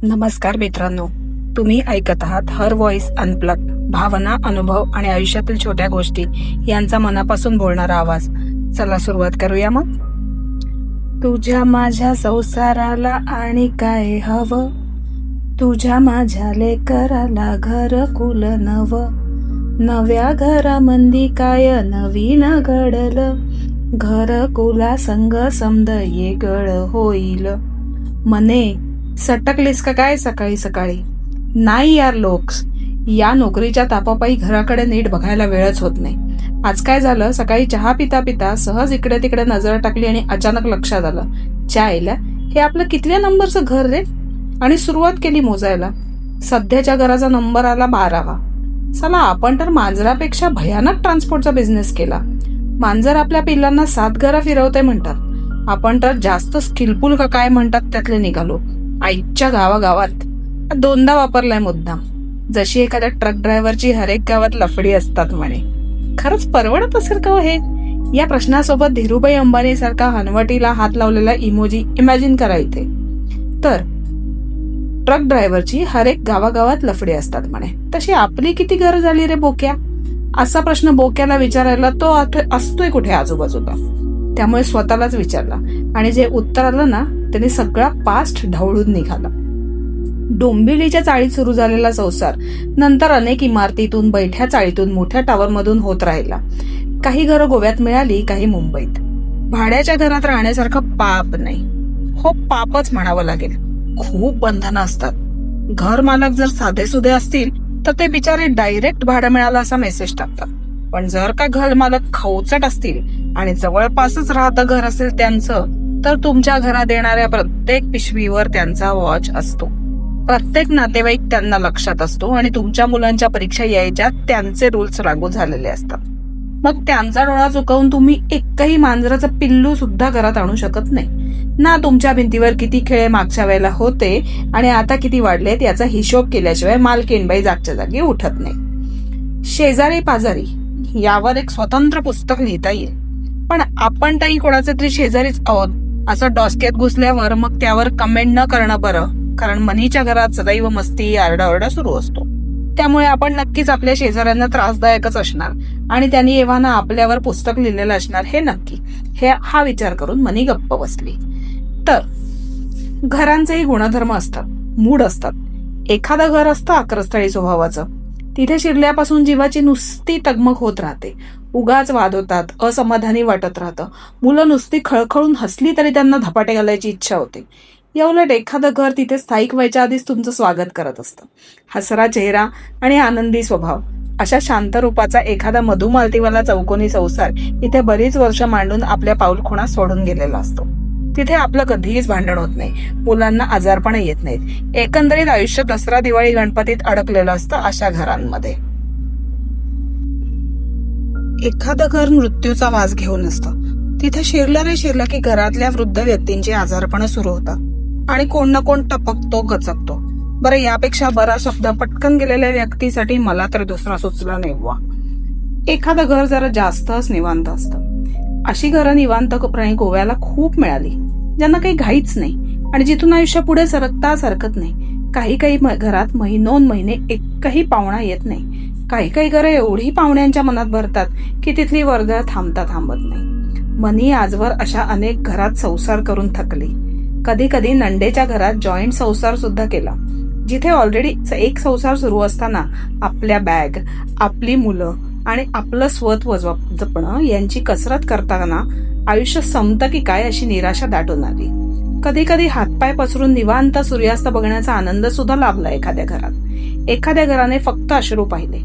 नमस्कार मित्रांनो, तुम्ही ऐकत आहात हर व्हॉइस अनप्लग्ड. भावना, अनुभव आणि आयुष्यातील छोट्या गोष्टी यांचा मनापासून बोलणारा आवाज. चला सुरुवात करूया मग. तुझ्या माझ्या संसाराला आणि काय हवं, तुझ्या माझ्या लेकराला घर कुल नव, नव्या घरामंदी काय नवीन घडलं, घर कुला संग समद येगळ होईल. मने सटकलीस का काय सकाळी सकाळी? नाही यार लोक्स, या नोकरीच्या तापापायी घराकडे नीट बघायला वेळच होत नाही. आज काय झालं, सकाळी चहा पिता पिता सहज इकडे तिकडे नजर टाकली आणि अचानक लक्षात आलं, चायला हे आपलं कितव्या नंबरचं घर रे? आणि सुरुवात केली मोजायला. सध्याच्या घराचा नंबर आला 12वा. चला, आपण तर मांजरापेक्षा भयानक ट्रान्सपोर्टचा बिझनेस केला. मांजर आपल्या पिल्लांना 7 घरा फिरवते म्हणतात, आपण तर जास्त स्किलफुल का काय म्हणतात त्यातले निघालो. आईच्या गावागावात 2दा वापरलाय मुद्दाम, जशी एखाद्या ट्रक ड्रायव्हरची हरेक गावात लफडी असतात म्हणे. खरंच परवडत असेल का हे? या प्रश्नासोबत धीरूभाई अंबानी सारखा हनवटीला हात लावलेला इमोजी इमॅजिन करा इथे. तर ट्रक ड्रायव्हरची हरेक गावागावात लफडी असतात म्हणे, तशी आपली किती घर झाली रे बोक्या? असा प्रश्न बोक्याला विचारायला तो असतोय कुठे आजूबाजूला. त्यामुळे स्वतःलाच विचारला आणि जे उत्तर आलं ना, त्याने सगळा पास्ट ढवळून निघाला. डोंबिवलीच्या चाळीत सुरू झालेला संसार नंतर अनेक इमारतीतून, बैठ्या चाळीतून, मोठ्या टावरमधून होत राहिला. काही घरं गोव्यात मिळाली, काही मुंबईत. भाड्याच्या घरात राहण्यासारखं पाप नाही, हो पापच म्हणावं लागेल. खूप बंधनं असतात. घर मालक जर साधेसुधे असतील तर ते बिचारे डायरेक्ट भाडं मिळालं असा मेसेज टाकतात. पण जर का घर मालक खवचट असतील आणि जवळपासच राहतं घर असेल त्यांचं, तर तुमच्या घरात येणाऱ्या प्रत्येक पिशवीवर त्यांचा वॉच असतो. प्रत्येक नातेवाईक त्यांना लक्षात असतो आणि तुमच्या मुलांच्या परीक्षा यायच्या त्यांचे रूल्स लागू झालेले असतात. मग त्यांचा डोळा चुकवून तुम्ही एकही मांजराचं पिल्लू सुद्धा घरात आणू शकत नाही ना. तुमच्या भिंतीवर किती खेळे मागच्या वेळेला होते आणि आता किती वाढलेत याचा हिशोब केल्याशिवाय मालकीणबाई जागच्या जागी उठत नाही. शेजारी पाजारी यावर एक स्वतंत्र पुस्तक लिहिता येईल. पण आपण तरी कोणाचे तरी शेजारीच आहोत असं डोसक्यात घुसल्यावर मग त्यावर कमेंट न करणं बरं, कारण मनीच्या घरात सदैव मस्ती, आरडाओरडा सुरू असतो. त्यामुळे आपण नक्कीच आपल्या शेजाऱ्यांना त्रासदायकच असणार आणि त्यांनी एव्हाना आपल्यावर पुस्तक लिहिलेलं असणार हे नक्की. हा विचार करून मनी गप्प बसली. तर घरांचेही गुणधर्म असतात, मूड असतात. एखादं घर असतं आक्रस्थळी स्वभावाचं, तिथे शिरल्यापासून जीवाची नुसती तगमग होत राहते. उगाच वाद होतात, असमाधानी वाटत राहतं. मुलं नुसती खळखळून हसली तरी त्यांना धपाटे घालायची इच्छा होते. याउलट एखादं घर तिथे स्थायिक व्हायच्या आधीच तुमचं स्वागत करत असतं. हसरा चेहरा आणि आनंदी स्वभाव अशा शांत रूपाचा एखादा मधुमालतीवाला चौकोनी संसार इथे बरीच वर्ष मांडून आपल्या पाऊलखुणा सोडून गेलेला असतो. तिथे आपलं कधीच भांडण होत नाही, मुलांना आजारपण येत नाहीत. एकंदरीत आयुष्य दसरा, दिवाळी, गणपतीत अडकलेलं असतं अशा घरांमध्ये. एखादं घर मृत्यूचा वास घेऊन असतं. तिथे शिरलं की घरातल्या वृद्ध व्यक्तींची आजारपण सुरू होतात आणि कोण ना कोण टपकतो, गचकतो. बरं, यापेक्षा बरा शब्द पटकन गेलेल्या व्यक्तीसाठी मला तर दुसरा सुचला नाही बुवा. एखादं घर जरा जास्तच निवांत असतं. अशी घरं निवांतपणे गोव्याला खूप मिळाली, ज्यांना काही घाईच नाही आणि जिथून आयुष्य पुढे सरकत नाही. काही घरात महिनोन महिने एकही पाहुणा येत नाही. काही घरं एवढी पाहुण्यांच्या मनात भरतात की तिथली वर्दळ थांबत नाही. मनी आजवर अशा अनेक घरात संसार करून थकली. कधी नंडेच्या घरात जॉईंट संसार सुद्धा केला, जिथे ऑलरेडी एक संसार सुरू असताना आपल्या बॅग, आपली मुलं आणि आपलं स्वत्व जपणं यांची कसरत करताना आयुष्य संपतं की काय अशी निराशा दाटून आली. कधी हातपाय पसरून निवांत सूर्यास्त बघण्याचा आनंद सुद्धा लाभला एखाद्या घरात. एखाद्या घराने फक्त अश्रू पाहिले,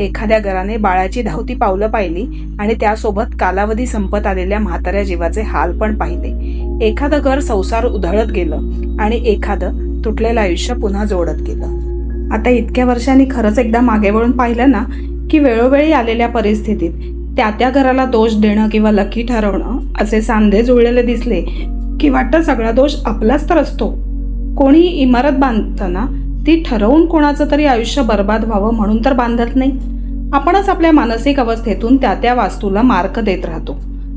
एखाद्या घराने बाळाची धावती पावलं पाहिली आणि त्यासोबत कालावधी संपत आलेल्या म्हाताऱ्या जीवाचे हाल पण पाहिले. एखादं घर संसार उधळत गेलं आणि एखादं तुटलेलं आयुष्य पुन्हा जोडत गेलं. आता इतक्या वर्षांनी खरंच एकदा मागे वळून पाहिलं ना, की वेळोवेळी आलेल्या परिस्थितीत त्या घराला दोष देणं किंवा लकी ठरवणं असे सांधे जुळलेले दिसले की वाटतं सगळा दोष आपलाच तर असतो. कोणी इमारत बांधताना ती ठरवून कोणाचं तरी आयुष्य बर्बाद व्हावं म्हणून तर बांधत नाही. आपणच आपल्या मानसिक अवस्थेतून त्या वास्तूला मार्क देत राहतो.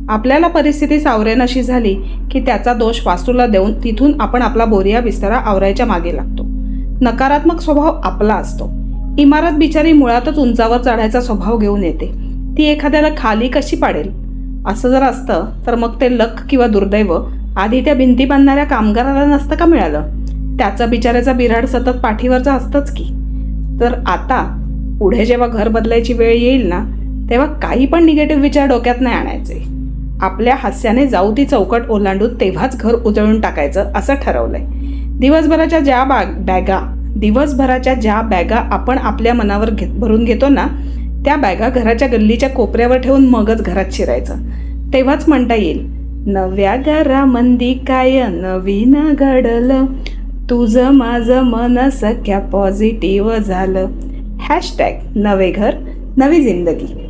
आपल्याला परिस्थिती सावरेनाशी झाली की त्याचा दोष वास्तूला देऊन तिथून आपण आपला बोरिया बिस्तारा आवरायच्या मागे लागतो. नकारात्मक स्वभाव आपला असतो. इमारत बिचारी मुळातच उंचावर चढायचा स्वभाव घेऊन येते. ती एखाद्याला खाली कशी पाडेल असं जर असतं तर मग ते लक किंवा दुर्दैव आधी त्या भिंती बांधणाऱ्या कामगाराला नसतं का मिळालं? त्याचा बिचाऱ्याचा बिराड सतत पाठीवरचा असतंच की. तर आता पुढे जेव्हा घर बदलायची वेळ येईल ना, तेव्हा काही पण निगेटिव्ह विचार डोक्यात नाही आणायचे. आपल्या हास्याने जाऊ ती चौकट ओलांडून तेव्हाच घर उजळून टाकायचं असं ठरवलंय. दिवसभराच्या ज्या बॅगा आपण आपल्या मनावर भरून घेतो ना, त्या बॅगा घराच्या गल्लीच्या कोपऱ्यावर ठेवून मगच घरात शिरायचं. तेव्हाच म्हणता येईल, नव्या घरामंदी काय नवीन घडलं, तुझं माझं मन सख्या पॉझिटिव्ह झालं. # नवे घर नवी जिंदगी.